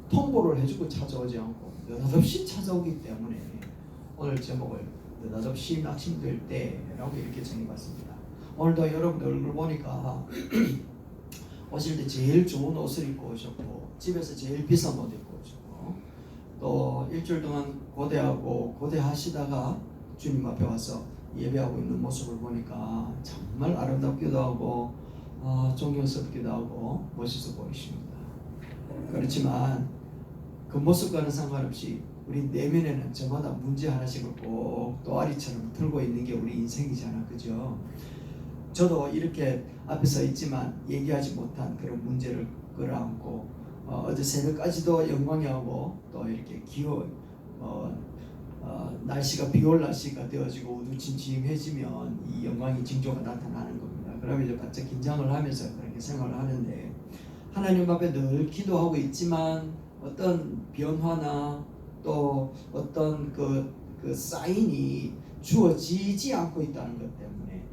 통보를 해주고 찾아오지 않고 느닷없이 찾아오기 때문에 오늘 제목을 느닷없이 낙심될 때라고 이렇게 정해봤습니다. 오늘도 여러분들 얼굴 보니까 오실 때 제일 좋은 옷을 입고 오셨고 집에서 제일 비싼 옷 입고 오셨고 또 일주일 동안 고대하시다가 주님 앞에 와서 예배하고 있는 모습을 보니까 정말 아름답기도 하고 존경스럽기도 하고 멋있어 보이십니다. 그렇지만 그 모습과는 상관없이 우리 내면에는 저마다 문제 하나씩을 꼭 또아리처럼 들고 있는 게 우리 인생이잖아, 그죠? 저도 이렇게 앞에 서 있지만 얘기하지 못한 그런 문제를 끌어안고 어제 새벽까지도 영광이하고 또 이렇게 날씨가 비올 날씨가 되어지고 우두침침해지면 이 영광의 징조가 나타나는 겁니다. 그러면 이제 바짝 긴장을 하면서 그렇게 생활을 하는데 하나님 앞에 늘 기도하고 있지만 어떤 변화나 또 어떤 그 사인이 주어지지 않고 있다는 것 때문에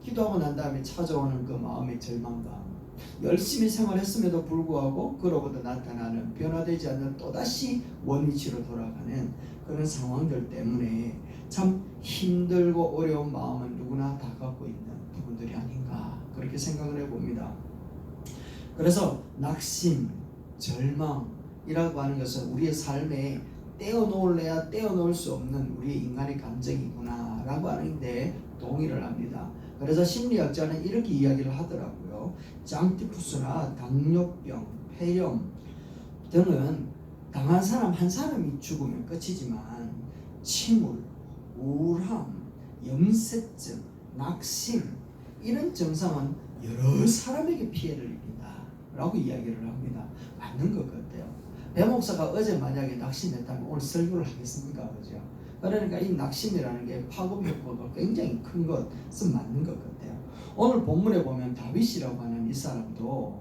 기도하고 난 다음에 찾아오는 그 마음의 절망감, 열심히 생활했음에도 불구하고 그로부터 나타나는 변화되지 않는 또다시 원위치로 돌아가는 그런 상황들 때문에 참 힘들고 어려운 마음은 누구나 다 갖고 있는 부분들이 아닌가 그렇게 생각을 해봅니다. 그래서 낙심, 절망이라고 하는 것은 우리의 삶에 떼어놓을래야 떼어놓을 수 없는 우리의 인간의 감정이구나 라고 하는데 동의를 합니다. 그래서 심리학자는 이렇게 이야기를 하더라고요. 장티푸스나 당뇨병, 폐렴 등은 당한 사람 한 사람이 죽으면 끝이지만 침울, 우울함, 염색증, 낙심 이런 증상은 여러 사람에게 피해를 입힌다 라고 이야기를 합니다. 맞는 것 같아요. 배 목사가 어제 만약에 낙심했다면 오늘 설교를 하겠습니까? 그죠? 그러니까 이 낙심이라는 게 파급 효과가 굉장히 큰 것은 맞는 것 같아요. 오늘 본문에 보면 다윗이라고 하는 이 사람도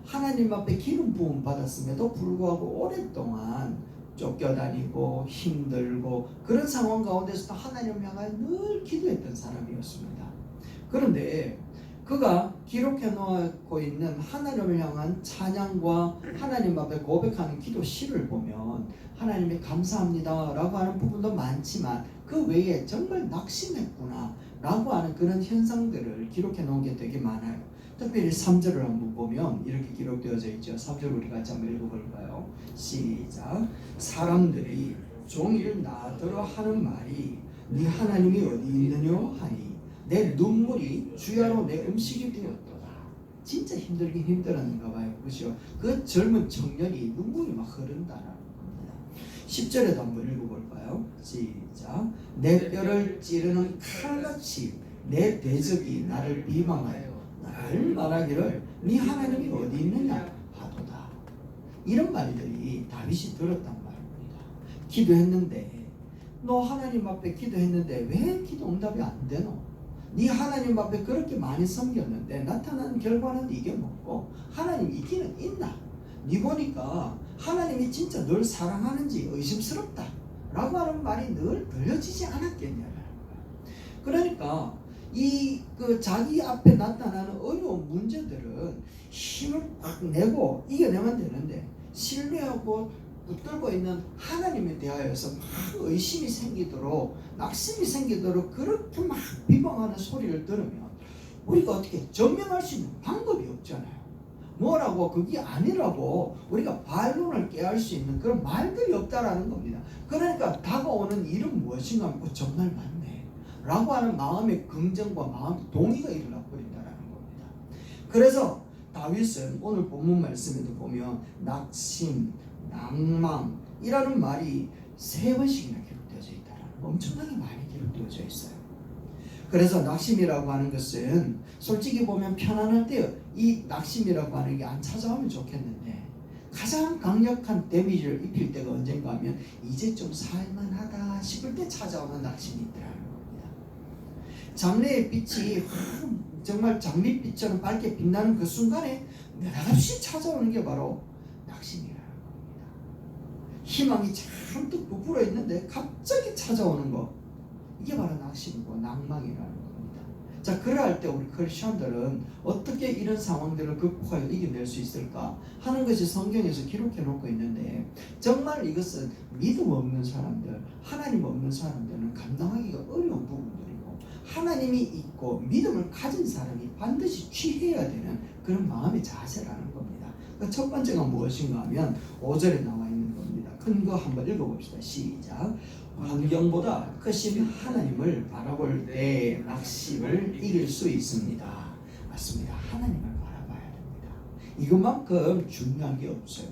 하나님 앞에 기름 부음 받았음에도 불구하고 오랫동안 쫓겨다니고 힘들고 그런 상황 가운데서도 하나님을 향하여 늘 기도했던 사람이었습니다. 그런데 그가 기록해 놓고 있는 하나님을 향한 찬양과 하나님 앞에 고백하는 기도 시를 보면 하나님이 감사합니다 라고 하는 부분도 많지만 그 외에 정말 낙심했구나 라고 하는 그런 현상들을 기록해 놓은 게 되게 많아요. 특별히 3절을 한번 보면 이렇게 기록되어져 있죠. 3절 우리 같이 한번 읽어볼까요? 시작. 사람들이 종일 나더러 하는 말이 네 하나님이 어디 있느냐 하니 내 눈물이 주야로 내 음식이 되었도다. 진짜 힘들긴 힘들었는가 봐요. 그렇죠? 그 젊은 청년이 눈물이 막 흐른다라는 겁니다. 10절에도 한번 읽어볼까요? 시작. 내 뼈를 찌르는 칼같이 내 대적이 나를 비방하여 날 말하기를 네 하나님이 어디 있느냐 하도다. 이런 말들이 다윗이 들었단 말입니다. 기도했는데 너 하나님 앞에 기도했는데 왜 기도 응답이 안 되노? 네 하나님 앞에 그렇게 많이 섬겼는데 나타나는 결과는 이게 뭐고 하나님 있기는 있나? 네 보니까 하나님이 진짜 널 사랑하는지 의심스럽다 라고 하는 말이 늘 들려지지 않았겠냐라는 거야. 그러니까 자기 앞에 나타나는 어려운 문제들은 힘을 꽉 내고 이겨내면 되는데 신뢰하고 붙들고 있는 하나님에 대하여서 막 의심이 생기도록 낙심이 생기도록 그렇게 막 비방하는 소리를 들으면 우리가 어떻게 증명할 수 있는 방법이 없잖아요. 뭐라고 그게 아니라고 우리가 반론을 깨할 수 있는 그런 말들이 없다라는 겁니다. 그러니까 다가오는 일은 무엇인가 하면 정말 맞네 라고 하는 마음의 긍정과 마음의 동의가 일어나 버린다라는 겁니다. 그래서 다윗은 오늘 본문 말씀에도 보면 낙심, 낭망이라는 말이 3번씩이나 기록되어져 있다라는 엄청나게 많이 기록되어져 있어요. 그래서 낙심이라고 하는 것은 솔직히 보면 편안할 때 이 낙심이라고 하는 게 안 찾아오면 좋겠는데 가장 강력한 데미지를 입힐 때가 언젠가 하면 이제 좀 살만하다 싶을 때 찾아오는 낙심이 있더라는 겁니다. 장래의 빛이 정말 장밋빛처럼 밝게 빛나는 그 순간에 느닷없이 찾아오는 게 바로 낙심이라는 겁니다. 희망이 잔뜩 부풀어 있는데 갑자기 찾아오는 거, 이게 바로 낙심이고 낭망이라는 겁니다. 자, 그럴 때 우리 크리스천들은 어떻게 이런 상황들을 극복하여 이겨낼 수 있을까 하는 것이 성경에서 기록해 놓고 있는데, 정말 이것은 믿음 없는 사람들, 하나님 없는 사람들은 감당하기가 어려운 부분들이고, 하나님이 있고 믿음을 가진 사람이 반드시 취해야 되는 그런 마음의 자세라는 겁니다. 첫 번째가 무엇인가 하면 5절에 나와 있는 겁니다. 큰 거 한번 읽어봅시다. 시작. 환경보다 크신 하나님을 바라볼 때 낙심을 이길 수 있습니다. 맞습니다. 하나님을 바라봐야 됩니다. 이것만큼 중요한 게 없어요.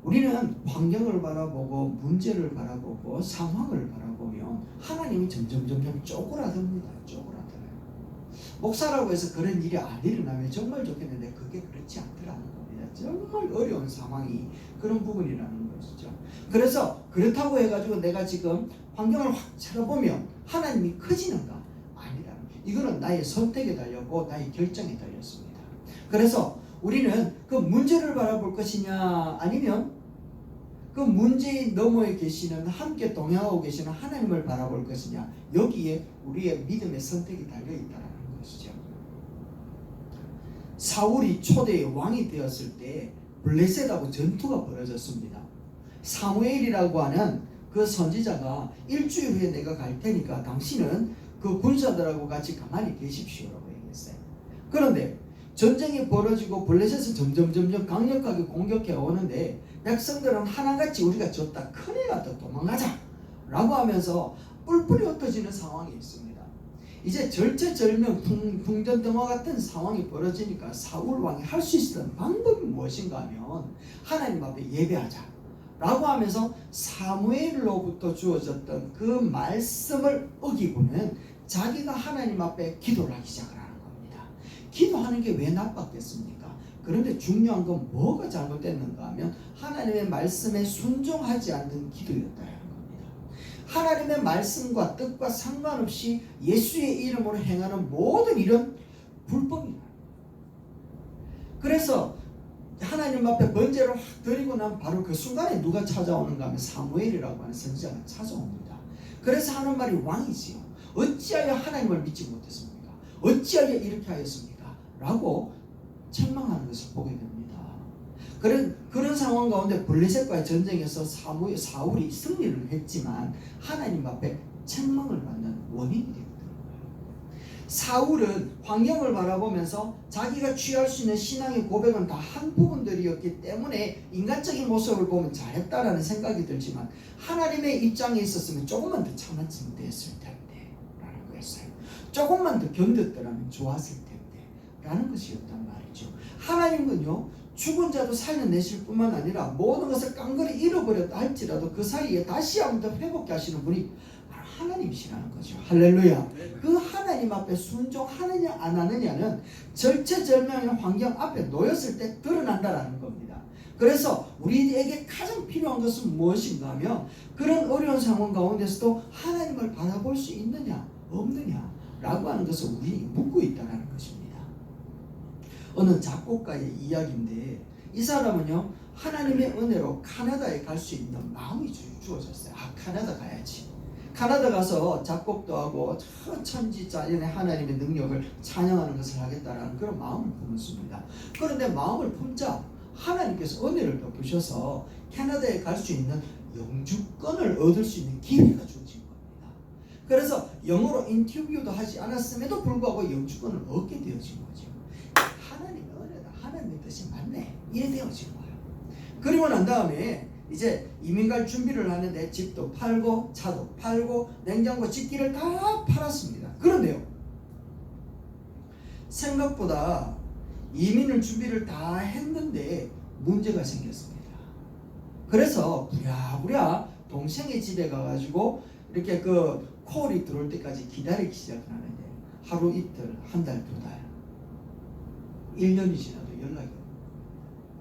우리는 환경을 바라보고 문제를 바라보고 상황을 바라보면 하나님이 점점 쪼그라듭니다. 쪼그라들어요. 목사라고 해서 그런 일이 안 일어나면 정말 좋겠는데 그게 그렇지 않더라는 겁니다. 정말 어려운 상황이 그런 부분이라는 것이죠. 그래서 그렇다고 해가지고 내가 지금 환경을 확 찾아보면 하나님이 커지는가? 아니라 이거는 나의 선택에 달렸고 나의 결정에 달렸습니다. 그래서 우리는 그 문제를 바라볼 것이냐, 아니면 그 문제의 너머에 계시는, 함께 동행하고 계시는 하나님을 바라볼 것이냐, 여기에 우리의 믿음의 선택이 달려있다는 것이죠. 사울이 초대의 왕이 되었을 때 블레셋하고 전투가 벌어졌습니다. 사무엘이라고 하는 그 선지자가 일주일 후에 내가 갈 테니까 당신은 그 군사들하고 같이 가만히 계십시오라고 얘기했어요. 그런데 전쟁이 벌어지고 블레셋은 점점 강력하게 공격해 오는데 백성들은 하나같이 우리가 졌다, 큰일 났다, 도망가자 라고 하면서 뿔뿔이 흩어지는 상황이 있습니다. 이제 절체절명 풍전등화 같은 상황이 벌어지니까 사울 왕이 할 수 있었던 방법이 무엇인가 하면 하나님 앞에 예배하자 라고 하면서 사무엘로부터 주어졌던 그 말씀을 어기고는 자기가 하나님 앞에 기도를 하기 시작을 하는 겁니다. 기도하는 게 왜 나빴겠습니까? 그런데 중요한 건 뭐가 잘못됐는가 하면 하나님의 말씀에 순종하지 않는 기도였다는 겁니다. 하나님의 말씀과 뜻과 상관없이 예수의 이름으로 행하는 모든 이런 불법이다. 그래서 하나님 앞에 번제를 확 드리고 난 바로 그 순간에 누가 찾아오는가 하면 사무엘이라고 하는 선지자가 찾아옵니다. 그래서 하는 말이, 왕이지요, 어찌하여 하나님을 믿지 못했습니까? 어찌하여 이렇게 하였습니까? 라고 책망하는 것을 보게 됩니다. 그런 상황 가운데 블레셋과의 전쟁에서 사울이 승리를 했지만 하나님 앞에 책망을 받는 원인이 되거든요. 사울은 환경을 바라보면서 자기가 취할 수 있는 신앙의 고백은 다 한 부분들이었기 때문에 인간적인 모습을 보면 잘했다라는 생각이 들지만 하나님의 입장에 있었으면 조금만 더 참았으면 됐을 텐데 라는 거였어요. 조금만 더 견뎠더라면 좋았을 텐데 라는 것이었단 말이죠. 하나님은요, 죽은 자도 살려내실 뿐만 아니라 모든 것을 깡그리 잃어버렸다 할지라도 그 사이에 다시 한번 더 회복해 하시는 분이 바로 하나님이시라는 거죠. 할렐루야. 그 하나님 앞에 순종하느냐 안 하느냐는 절체절명의 환경 앞에 놓였을 때 드러난다라는 겁니다. 그래서 우리에게 가장 필요한 것은 무엇인가 하면 그런 어려운 상황 가운데서도 하나님을 바라볼 수 있느냐 없느냐 라고 하는 것을 우리 묻고 있다는 것입니다. 어느 작곡가의 이야기인데, 이 사람은요, 하나님의 은혜로 카나다에 갈 수 있는 마음이 주어졌어요. 카나다 가야지. 카나다 가서 작곡도 하고 천지자연의 하나님의 능력을 찬양하는 것을 하겠다라는 그런 마음을 품었습니다. 그런데 마음을 품자 하나님께서 은혜를 베푸셔서 캐나다에 갈 수 있는 영주권을 얻을 수 있는 기회가 주어진 겁니다. 그래서 영어로 인터뷰도 하지 않았음에도 불구하고 영주권을 얻게 되어진 거죠. 하나님의 은혜다, 하나님의 뜻이 맞네, 이래 되어진 거예요. 그리고 난 다음에 이제 이민 갈 준비를 하는데 집도 팔고 차도 팔고 냉장고 집기를 다 팔았습니다. 그런데요, 생각보다 이민을 준비를 다 했는데 문제가 생겼습니다. 그래서 부랴부랴 동생의 집에 가가지고 이렇게 그 콜이 들어올 때까지 기다리기 시작하는데 하루 이틀, 한 달, 두 달, 1년이 지나도 연락이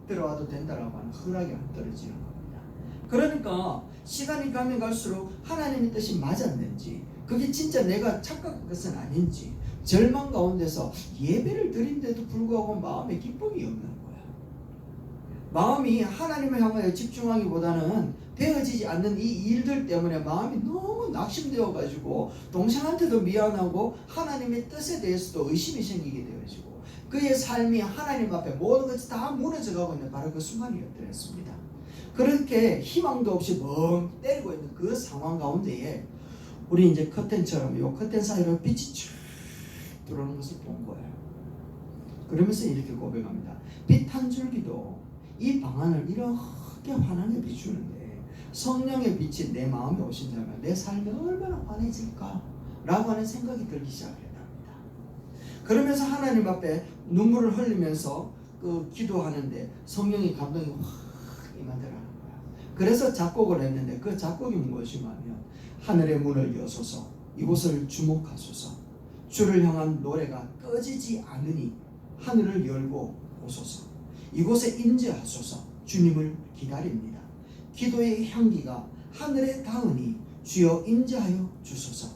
들어와도 된다라고 하는 허락이 안 떨어지는 겁니다. 그러니까 시간이 가면 갈수록 하나님의 뜻이 맞았는지, 그게 진짜 내가 착각한 것은 아닌지 절망 가운데서 예배를 드린데도 불구하고 마음에 기쁨이 없는 거야. 마음이 하나님을 향하여 집중하기보다는 되어지지 않는 이 일들 때문에 마음이 너무 낙심되어 가지고 동생한테도 미안하고 하나님의 뜻에 대해서도 의심이 생기게 되어지고 그의 삶이 하나님 앞에 모든 것이 다 무너져 가고 있는 바로 그 순간이었습니다. 그렇게 희망도 없이 멍 때리고 있는 그 상황 가운데에 우리 이제 커튼처럼 요 커튼 사이로 빛이 쫙 들어오는 것을 본 거예요. 그러면서 이렇게 고백합니다. 빛 한 줄기도 이 방안을 이렇게 환하게 비추는데 성령의 빛이 내 마음에 오신다면 내 삶이 얼마나 환해질까? 라고 하는 생각이 들기 시작했답니다. 그러면서 하나님 앞에 눈물을 흘리면서 기도하는데 성령의 감동이 확 임하더라는 거야. 그래서 작곡을 했는데 그 작곡이 무엇이냐면 하늘의 문을 여소서 이곳을 주목하소서 주를 향한 노래가 꺼지지 않으니 하늘을 열고 오소서 이곳에 임재하소서 주님을 기다립니다. 기도의 향기가 하늘에 닿으니 주여 임재하여 주소서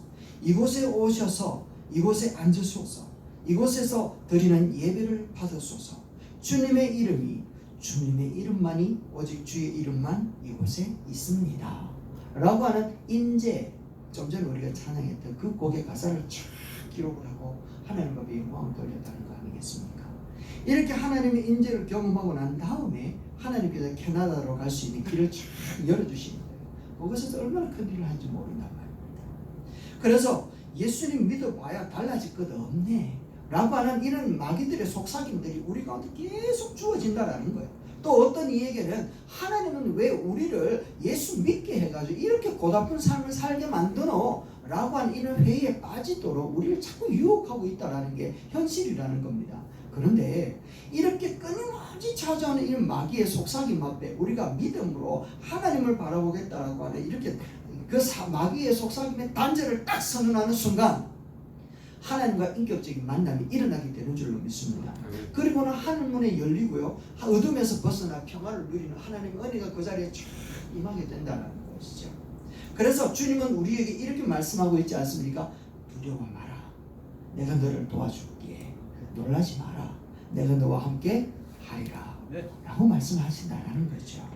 이곳에 오셔서 이곳에 앉으소서 이곳에서 드리는 예배를 받으소서 주님의 이름이 주님의 이름만이 오직 주의 이름만 이곳에 있습니다 라고 하는 임재 좀 전에 우리가 찬양했던 그 곡의 가사를 쫙 기록을 하고 하나님 앞에 영광을 돌렸다는 거 아니겠습니까? 이렇게 하나님의 임재를 경험하고 난 다음에 하나님께서 캐나다로 갈 수 있는 길을 쫙 열어주시는 거예요. 그것에서 얼마나 큰 일을 하는지 모른단 말입니다. 그래서 예수님 믿어봐야 달라질 것 없네 라고 하는 이런 마귀들의 속삭임들이 우리 가운데 계속 주어진다라는 거예요. 또 어떤 이에게는 하나님은 왜 우리를 예수 믿게 해가지고 이렇게 고달픈 삶을 살게 만드노? 라고 하는 이런 회의에 빠지도록 우리를 자꾸 유혹하고 있다는 게 현실이라는 겁니다. 그런데 이렇게 끊임없이 찾아오는 이런 마귀의 속삭임 앞에 우리가 믿음으로 하나님을 바라보겠다라고 하는 이렇게 그 마귀의 속삭임의 단절을 딱 선언하는 순간 하나님과 인격적인 만남이 일어나게 되는 줄로 믿습니다. 그리고는 하늘문이 열리고요. 어둠에서 벗어나 평화를 누리는 하나님의 은혜가 그 자리에 쫙 임하게 된다는 것이죠. 그래서 주님은 우리에게 이렇게 말씀하고 있지 않습니까? 두려워 마라. 내가 너를 도와줄게. 놀라지 마라. 내가 너와 함께 하리라. 라고 말씀하신다는 거죠.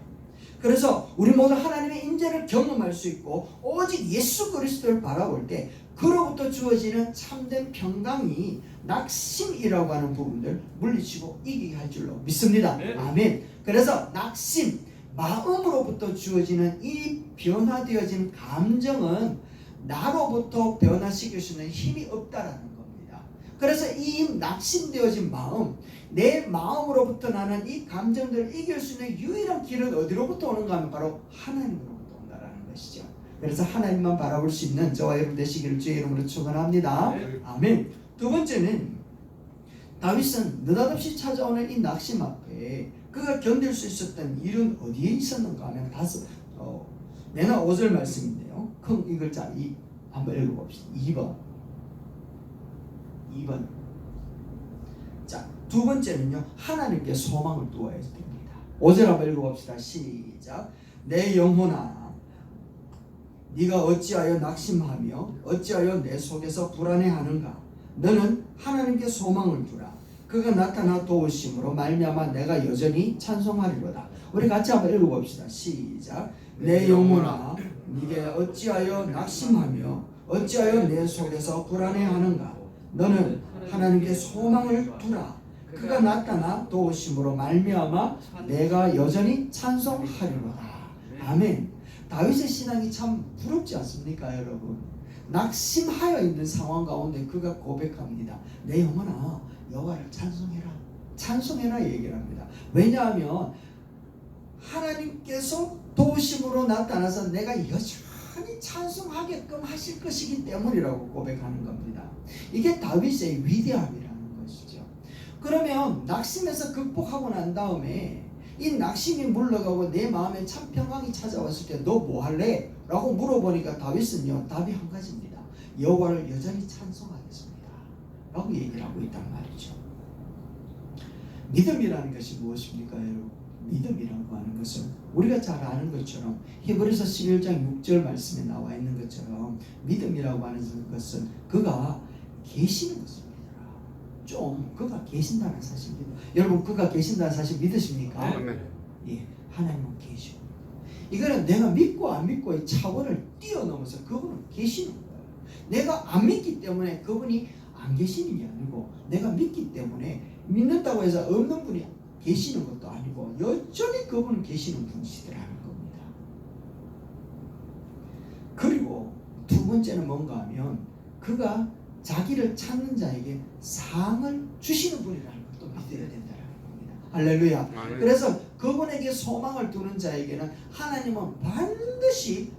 그래서 우리 모두 하나님의 임재를 경험할 수 있고 오직 예수 그리스도를 바라볼 때 그로부터 주어지는 참된 평강이 낙심이라고 하는 부분들 물리치고 이기게 할 줄로 믿습니다. 네. 아멘. 그래서 낙심, 마음으로부터 주어지는 이 변화되어진 감정은 나로부터 변화시킬 수 있는 힘이 없다라는 겁니다. 그래서 이 낙심되어진 마음, 내 마음으로부터 나는 이 감정들을 이길 수 있는 유일한 길은 어디로부터 오는가 하면 바로 하나님으로부터 온다라는 것이죠. 그래서 하나님만 바라볼 수 있는 저와 여러분 되시기를 주의 이름으로 축원합니다. 네. 아멘. 두 번째는 다윗은 느닷없이 찾아오는 이 낙심 앞에 그가 견딜 수 있었던 일은 어디에 있었는가 하면 내나 5절 말씀인데요. 큰 이 글자 한번 읽어봅시다. 2번. 자, 두 번째는요. 하나님께 소망을 두어야 됩니다. 5절 한번 읽어봅시다. 시작. 내 영혼아 네가 어찌하여 낙심하며 어찌하여 내 속에서 불안해하는가? 너는 하나님께 소망을 두라. 그가 나타나 도우심으로 말미암아 내가 여전히 찬송하리로다. 우리 같이 한번 읽어봅시다. 시작. 내 영혼아 네가 어찌하여 낙심하며 어찌하여 내 속에서 불안해하는가? 너는 하나님께 소망을 두라. 그가 나타나 도우심으로 말미암아 내가 여전히 찬송하리로다. 아멘. 다윗의 신앙이 참 부럽지 않습니까, 여러분? 낙심하여 있는 상황 가운데 그가 고백합니다. 내 영혼아 여호와를 찬송해라. 찬송해라 얘기를 합니다. 왜냐하면 하나님께서 도우심으로 나타나서 내가 여전히 찬송하게끔 하실 것이기 때문이라고 고백하는 겁니다. 이게 다윗의 위대함이라는 것이죠. 그러면 낙심에서 극복하고 난 다음에 이 낙심이 물러가고 내 마음에 참 평강이 찾아왔을 때 너 뭐 할래? 라고 물어보니까 다윗은요 답이 한 가지입니다. 여호와를 여전히 찬송하겠습니다 라고 얘기를 하고 있단 말이죠. 믿음이라는 것이 무엇입니까, 여러분? 믿음이라고 하는 것은 우리가 잘 아는 것처럼 히브리서 11장 6절 말씀에 나와 있는 것처럼 믿음이라고 하는 것은 그가 계시는 것입니다. 좀 그가 계신다는 사실 믿어. 여러분 그가 계신다는 사실 믿으십니까? 네. 예, 하나님은 계시고 이거는 내가 믿고 안 믿고의 차원을 뛰어넘어서 그분은 계시는 거예요. 내가 안 믿기 때문에 그분이 안 계시는 게 아니고 내가 믿기 때문에 믿는다고 해서 없는 분이 계시는 것도 아니고 여전히 그분은 계시는 분이시더라는 겁니다. 그리고 두 번째는 뭔가 하면 그가 자기를 찾는 자에게 상을 주시는 분이라는 것도 믿어야 된다는 겁니다. 할렐루야. 그래서 그분에게 소망을 두는 자에게는 하나님은 반드시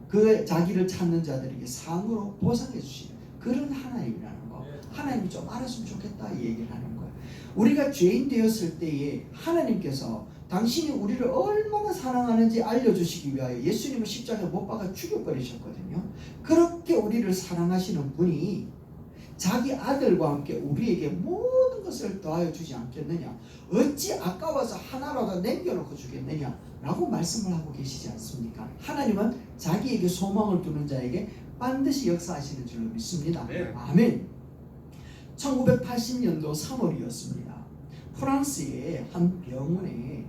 그 자기를 찾는 자들에게 상으로 보상해 주시는 그런 하나님이라는 거. 하나님이 좀 알았으면 좋겠다 이 얘기를 하는 거예요. 우리가 죄인 되었을 때에 하나님께서 당신이 우리를 얼마나 사랑하는지 알려주시기 위하여 예수님을 십자가에 못 박아 죽여버리셨거든요. 그렇게 우리를 사랑하시는 분이 자기 아들과 함께 우리에게 모든 것을 더하여 주지 않겠느냐, 어찌 아까워서 하나라도 남겨놓고 주겠느냐 라고 말씀을 하고 계시지 않습니까? 하나님은 자기에게 소망을 두는 자에게 반드시 역사하시는 줄로 믿습니다. 네. 아멘. 1980년도 3월이었습니다. 프랑스의 한 병원에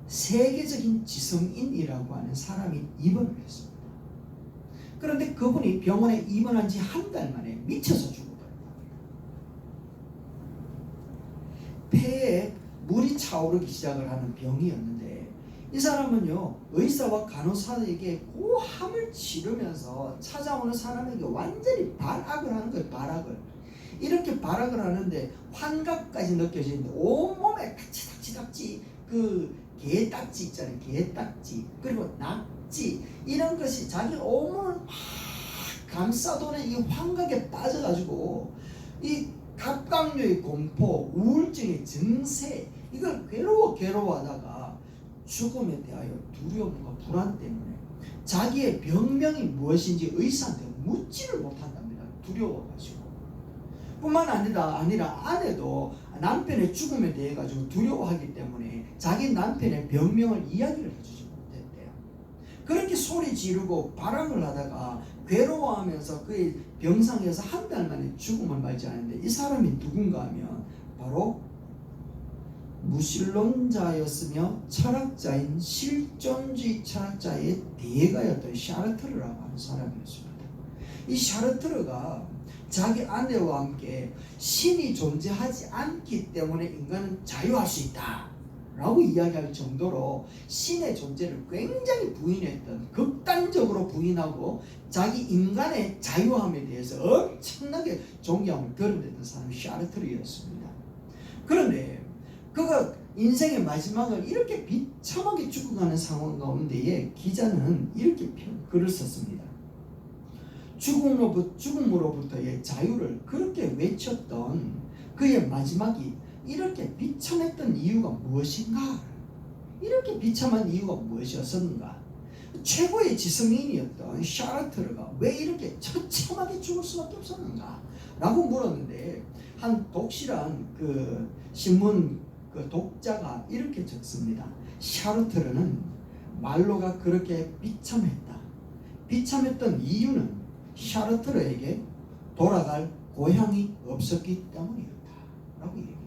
세계적인 지성인이라고 하는 사람이 입원을 했습니다. 그런데 그분이 병원에 입원한 지 한 달 만에 미쳐서 죽어버렸다. 폐에 물이 차오르기 시작을 하는 병이었는데 이 사람은요 의사와 간호사에게 고함을 지르면서 찾아오는 사람에게 완전히 발악을 하는 거예요. 발악을 이렇게 발악을 하는데 환각까지 느껴지는데 온몸에 딱지 그 개딱지 있잖아요. 개딱지 그리고 낙지 이런 것이 자기 온몸을 막 감싸도는 이 환각에 빠져가지고 이 갑각류의 공포, 우울증의 증세 이걸 괴로워하다가 죽음에 대하여 두려움과 불안 때문에 자기의 병명이 무엇인지 의사한테 묻지를 못한답니다. 두려워가지고. 뿐만 아니라 아내도 남편의 죽음에 대해 가지고 두려워하기 때문에 자기 남편의 병명을 이야기를 해주지 못했대요. 그렇게 소리 지르고 발악을 하다가 괴로워하면서 그의 병상에서 한 달 만에 죽음을 맞지 않았는데 이 사람이 누군가 하면 바로 무신론자였으며 철학자인 실존주의 철학자의 대가였던 샤르트르라고 하는 사람이었습니다. 이 샤르트르가 자기 아내와 함께 신이 존재하지 않기 때문에 인간은 자유할 수 있다 라고 이야기할 정도로 신의 존재를 굉장히 부인했던, 극단적으로 부인하고 자기 인간의 자유함에 대해서 엄청나게 존경을 드러냈던 사람이 샤르트르였습니다. 그런데 그가 인생의 마지막을 이렇게 비참하게 죽어가는 상황 가운데에 기자는 이렇게 글을 썼습니다. 죽음으로부터의 자유를 그렇게 외쳤던 그의 마지막이 이렇게 비참했던 이유가 무엇인가? 이렇게 비참한 이유가 무엇이었는가? 최고의 지성인이었던 샤르트르가 왜 이렇게 처참하게 죽을 수밖에 없었는가? 라고 물었는데 한 독실한 그 신문 그 독자가 이렇게 적습니다. 샤르트르는 말로가 그렇게 비참했던 이유는 샤르트르에게 돌아갈 고향이 없었기 때문이었다 라고 얘기합니다.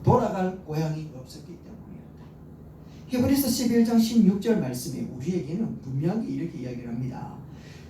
돌아갈 고향이 없었기 때문이었다. 히브리서 11장 16절 말씀에 우리에게는 분명히 이렇게 이야기를 합니다.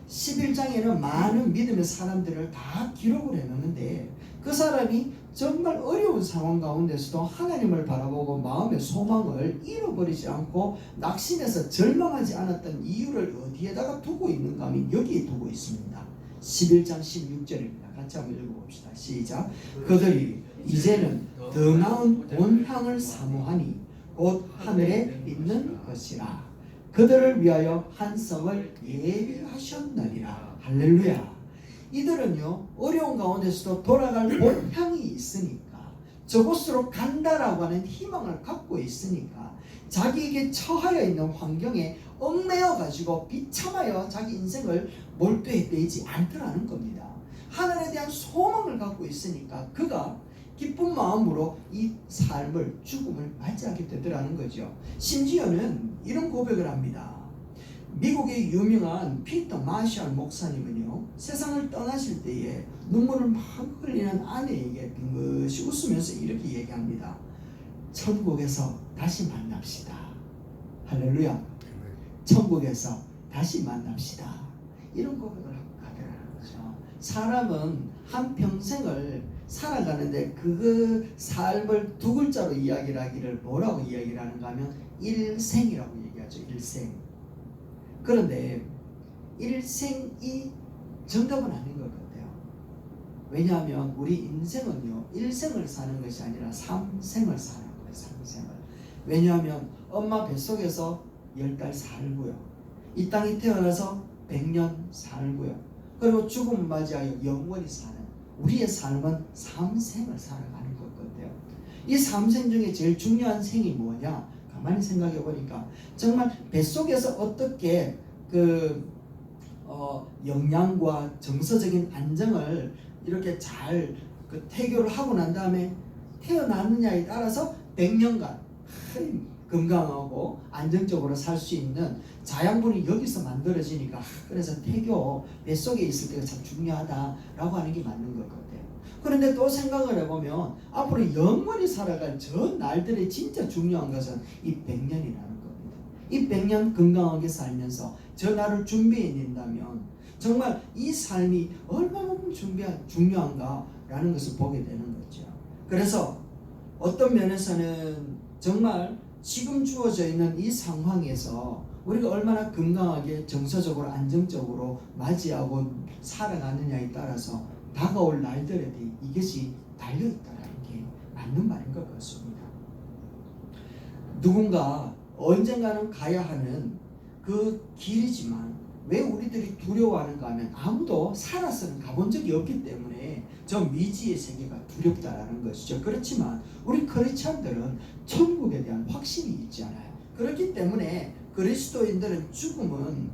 11장에는 많은 믿음의 사람들을 다 기록을 해놓는데 그 사람이 정말 어려운 상황 가운데서도 하나님을 바라보고 마음의 소망을 잃어버리지 않고 낙심해서 절망하지 않았던 이유를 어디에다가 두고 있는가 하면 여기에 두고 있습니다. 11장 16절입니다. 같이 한번 읽어봅시다. 시작. 그들이 이제는 더 나은 본향을 사모하니 곧 하늘에 있는 것이라. 그들을 위하여 한 성을 예비하셨느니라. 할렐루야. 이들은요 어려운 가운데서도 돌아갈 본향이 있으니까 저곳으로 간다라고 하는 희망을 갖고 있으니까 자기에게 처하여 있는 환경에 얽매여 가지고 비참하여 자기 인생을 몰두해 빼지 않더라는 겁니다. 하늘에 대한 소망을 갖고 있으니까 그가 기쁜 마음으로 이 삶을 죽음을 맞이하게 되더라는 거죠. 심지어는 이런 고백을 합니다. 미국의 유명한 피터 마샬 목사님은요 세상을 떠나실 때에 눈물을 막 흘리는 아내에게 빙긋이 웃으면서 이렇게 얘기합니다. 천국에서 다시 만납시다. 할렐루야. 천국에서 다시 만납시다. 이런 고백을 하고 가더라는 거죠. 사람은 한 평생을 살아가는데 그 삶을 두 글자로 이야기를 하기를 뭐라고 이야기를 하는가 하면 일생이라고 얘기하죠. 일생. 그런데 일생이 정답은 아닌 것 같아요. 왜냐하면 우리 인생은요, 일생을 사는 것이 아니라 삼생을 사는 거예요. 삼생을. 왜냐하면 엄마 뱃속에서 10달 살고요, 이 땅에 태어나서 100년 살고요, 그리고 죽음을 맞이하여 영원히 사는 우리의 삶은 삼생을 살아가는 것 같아요. 이 삼생 중에 제일 중요한 생이 뭐냐? 가만히 생각해 보니까 정말 뱃속에서 어떻게 영양과 정서적인 안정을 이렇게 잘 태교를 하고 난 다음에 태어났느냐에 따라서 100년간 건강하고 안정적으로 살 수 있는 자양분이 여기서 만들어지니까, 그래서 태교 뱃속에 있을 때가 참 중요하다라고 하는 게 맞는 것 같아요. 그런데 또 생각을 해보면 앞으로 영원히 살아갈 저 날들이 진짜 중요한 것은 이 100년이라는 겁니다. 이 100년 건강하게 살면서 저 날을 준비해낸다면 정말 이 삶이 얼마나 중요한가라는 것을 보게 되는 거죠. 그래서 어떤 면에서는 정말 지금 주어져 있는 이 상황에서 우리가 얼마나 건강하게 정서적으로 안정적으로 맞이하고 살아가느냐에 따라서 다가올 날들에 대해 이것이 달려있다는 게 맞는 말인 것 같습니다. 누군가 언젠가는 가야 하는 그 길이지만 왜 우리들이 두려워하는가 하면 아무도 살아서는 가본 적이 없기 때문에 저 미지의 세계가 두렵다라는 것이죠. 그렇지만 우리 크리스찬들은 천국에 대한 확신이 있잖아요. 그렇기 때문에 그리스도인들은 죽음은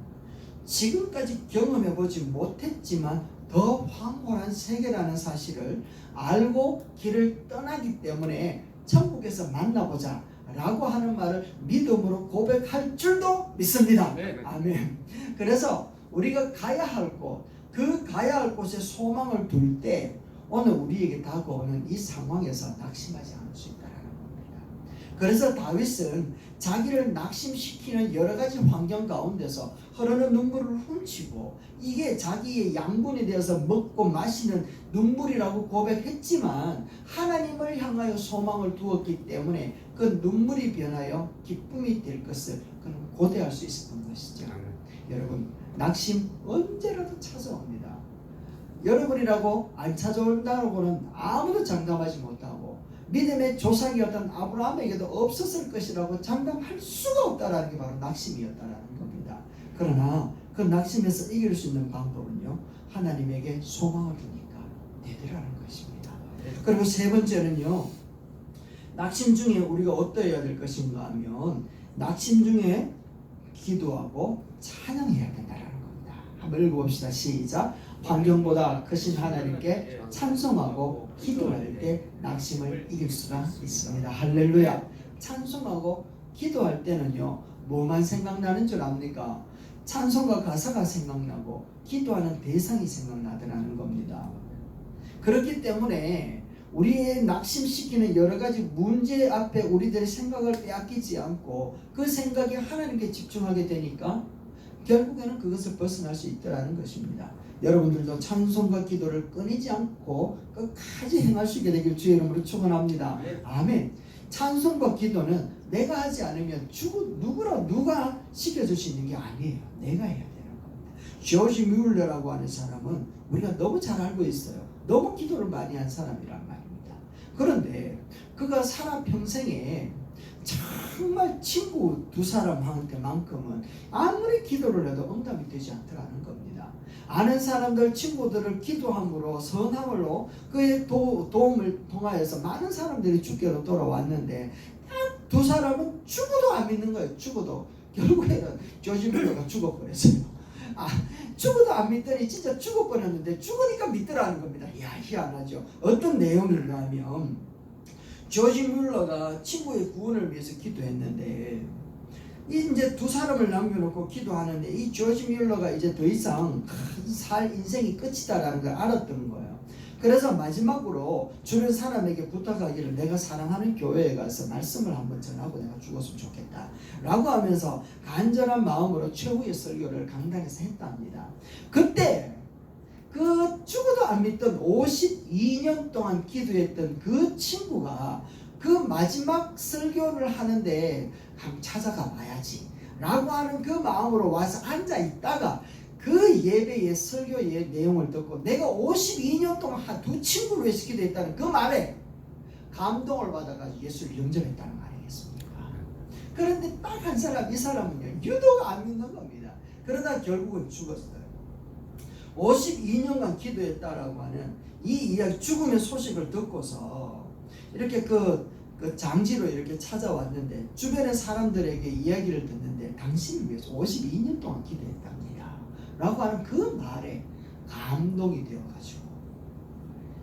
지금까지 경험해보지 못했지만 더 황홀한 세계라는 사실을 알고 길을 떠나기 때문에 천국에서 만나보자 라고 하는 말을 믿음으로 고백할 줄도 믿습니다. 네. 아멘. 그래서 우리가 가야 할 곳, 그 가야 할 곳에 소망을 둘 때 오늘 우리에게 다가오는 이 상황에서 낙심하지 않을 수 있다는 겁니다. 그래서 다윗은 자기를 낙심시키는 여러 가지 환경 가운데서 흐르는 눈물을 훔치고 이게 자기의 양분이 되어서 먹고 마시는 눈물이라고 고백했지만 하나님을 향하여 소망을 두었기 때문에 그 눈물이 변하여 기쁨이 될 것을 그는 고대할 수 있었던 것이죠. 여러분, 낙심 언제라도 찾아옵니다. 여러분이라고 안 찾아온다고는 아무도 장담하지 못하고 믿음의 조상이었던 아브라함에게도 없었을 것이라고 장담할 수가 없다라는 게 바로 낙심이었다라는 겁니다. 그러나 그 낙심에서 이길 수 있는 방법은요, 하나님에게 소망을 두니까 되더라는 것입니다. 그리고 세 번째는요, 낙심 중에 우리가 어떠해야 될 것인가 하면 낙심 중에 기도하고 찬양해야 된다는 겁니다. 한번 읽어봅시다. 시작. 환경보다 크신 하나님께 찬송하고 기도할 때 낙심을 이길 수가 있습니다. 할렐루야. 찬송하고 기도할 때는요, 뭐만 생각나는 줄 압니까? 찬송과 가사가 생각나고 기도하는 대상이 생각나더라는 겁니다. 그렇기 때문에 우리의 낙심시키는 여러 가지 문제 앞에 우리들의 생각을 빼앗기지 않고 그 생각이 하나님께 집중하게 되니까 결국에는 그것을 벗어날 수 있다는 것입니다. 여러분들도 찬송과 기도를 끊이지 않고 끝까지 행할 수 있게 되길 주의 이름으로 축원합니다. 아멘. 찬송과 기도는 내가 하지 않으면 누가 시켜줄 수 있는 게 아니에요. 내가 해야 되는 겁니다. 조지 뮬러라고 하는 사람은 우리가 너무 잘 알고 있어요. 너무 기도를 많이 한 사람이란 말입니다. 그런데 그가 살아 평생에 정말 친구 두 사람한테만큼은 아무리 기도를 해도 응답이 되지 않더라는 겁니다. 아는 사람들, 친구들을 기도함으로 선함으로 그의 도움을 통하여서 많은 사람들이 주께로 돌아왔는데 딱 두 사람은 죽어도 안 믿는 거예요. 죽어도. 결국에는 조지 뮬러가 죽어버렸어요. 죽어도 안 믿더니 진짜 죽어버렸는데 죽으니까 믿더라는 겁니다. 이야, 희한하죠. 어떤 내용인가 하면 조지 뮬러가 친구의 구원을 위해서 기도했는데 이제 두 사람을 남겨놓고 기도하는데 이 조지 뮬러가 이제 더 이상 살 인생이 끝이다라는 걸 알았던 거예요. 그래서 마지막으로 주변 사람에게 부탁하기를 내가 사랑하는 교회에 가서 말씀을 한번 전하고 내가 죽었으면 좋겠다 라고 하면서 간절한 마음으로 최후의 설교를 강단에서 했답니다. 그때 그 죽어도 안 믿던 52년 동안 기도했던 그 친구가 그 마지막 설교를 하는데 찾아가 봐야지 라고 하는 그 마음으로 와서 앉아 있다가 그 예배의 설교의 내용을 듣고 내가 52년 동안 한 두 친구를 위해서 기도했다는 그 말에 감동을 받아가지고 예수를 영접했다는 거 아니겠습니까? 그런데 딱 한 사람, 이 사람은요 유독 안 믿는 겁니다. 그러다 결국은 죽었어요. 52년간 기도했다라고 하는 이 이야기, 죽음의 소식을 듣고서 이렇게 그 장지로 이렇게 찾아왔는데 주변의 사람들에게 이야기를 듣는데 당신을 위해서 52년 동안 기도했답니다 라고 하는 그 말에 감동이 되어가지고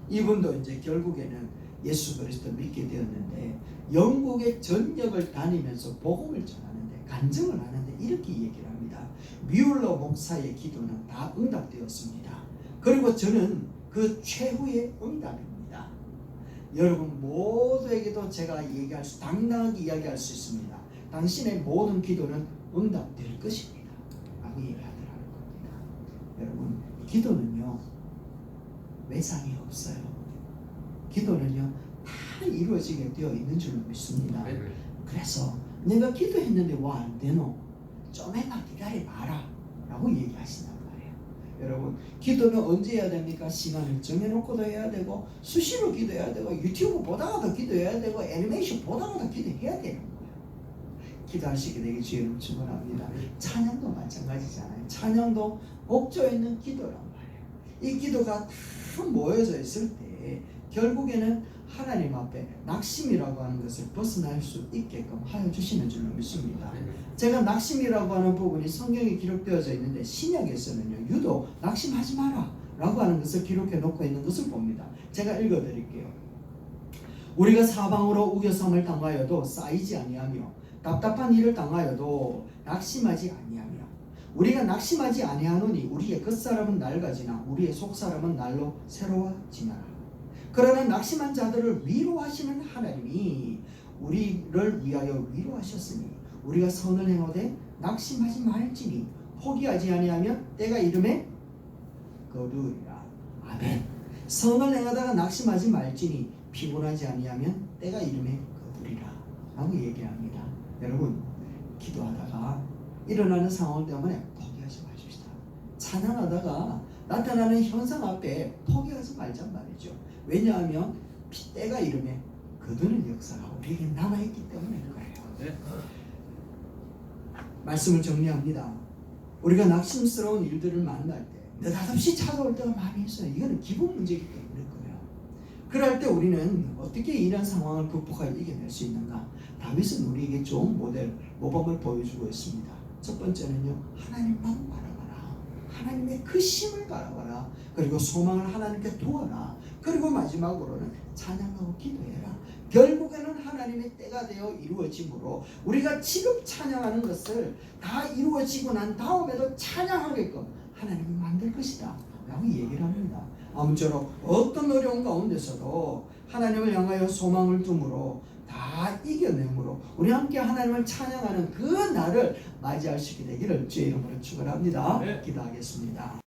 이분도 이제 결국에는 예수 그리스도 믿게 되었는데 영국의 전역을 다니면서 복음을 전하는데 간증을 하는데 이렇게 얘기를 합니다. 뮬러 목사의 기도는 다 응답되었습니다. 그리고 저는 그 최후의 응답입니다. 여러분 모두에게도 제가 당당하게 이야기할 수 있습니다. 당신의 모든 기도는 응답될 것입니다 라고 얘기하더라는 겁니다. 여러분 기도는요 외상이 없어요. 기도는요 다 이루어지게 되어 있는 줄로 믿습니다. 그래서 내가 기도했는데 왜 안 되노? 좀만 기다려봐라 라고 얘기하신단 말이에요. 여러분 기도는 언제 해야 됩니까? 시간을 정해놓고도 해야 되고 수시로 기도해야 되고 유튜브 보다가도 기도해야 되고 애니메이션 보다가도 기도해야 되는 거예요. 기도하시게 되길 주의로 축원합니다. 찬양도 마찬가지잖아요. 찬양도 목조 있는 기도란 말이에요. 이 기도가 다 모여져 있을 때 결국에는 하나님 앞에 낙심이라고 하는 것을 벗어날 수 있게끔 하여 주시는 줄로 믿습니다. 제가 낙심이라고 하는 부분이 성경에 기록되어져 있는데 신약에서는요 유독 낙심하지 마라 라고 하는 것을 기록해 놓고 있는 것을 봅니다. 제가 읽어 드릴게요. 우리가 사방으로 우겨섬을 당하여도 쌓이지 아니하며 답답한 일을 당하여도 낙심하지 아니하며 우리가 낙심하지 아니하노니 우리의 겉사람은 낡아지나 우리의 속사람은 날로 새로워지나라. 그러나 낙심한 자들을 위로하시는 하나님이 우리를 위하여 위로하셨으니 우리가 선을 행하되 낙심하지 말지니 포기하지 아니하면 때가 이름에 거두리라. 아멘. 선을 행하다가 낙심하지 말지니 피곤하지 아니하면 때가 이름에 거두리라 라고 얘기합니다. 여러분 기도하다가 일어나는 상황 때문에 포기하지 마십시다. 찬양하다가 나타나는 현상 앞에 포기하지 말란 말이죠. 왜냐하면 때가 이름에 거두는 역사가 우리에게 남아있기 때문에 그래요. 네. 말씀을 정리합니다. 우리가 낙심스러운 일들을 만날 때 느닷없이 찾아올 때가 많이 있어요. 이거는 기본 문제이기 때문에 그래요. 그럴 때 우리는 어떻게 이런 상황을 극복하여 이겨낼 수 있는가? 다윗은 우리에게 좋은 모범을 보여주고 있습니다. 첫 번째는요, 하나님만 바라봐라. 하나님의 그 힘을 바라봐라. 그리고 소망을 하나님께 두어라. 그리고 마지막으로는 찬양하고 기도해라. 결국에는 하나님의 때가 되어 이루어지므로 우리가 지금 찬양하는 것을 다 이루어지고 난 다음에도 찬양하게끔 하나님이 만들 것이다 라고 얘기를 합니다. 아무쪼록 어떤 어려운 가운데서도 하나님을 향하여 소망을 둠으로 다 이겨내므로 우리 함께 하나님을 찬양하는 그 날을 맞이할 수 있게 되기를 주의 이름으로 축원합니다. 네. 기도하겠습니다.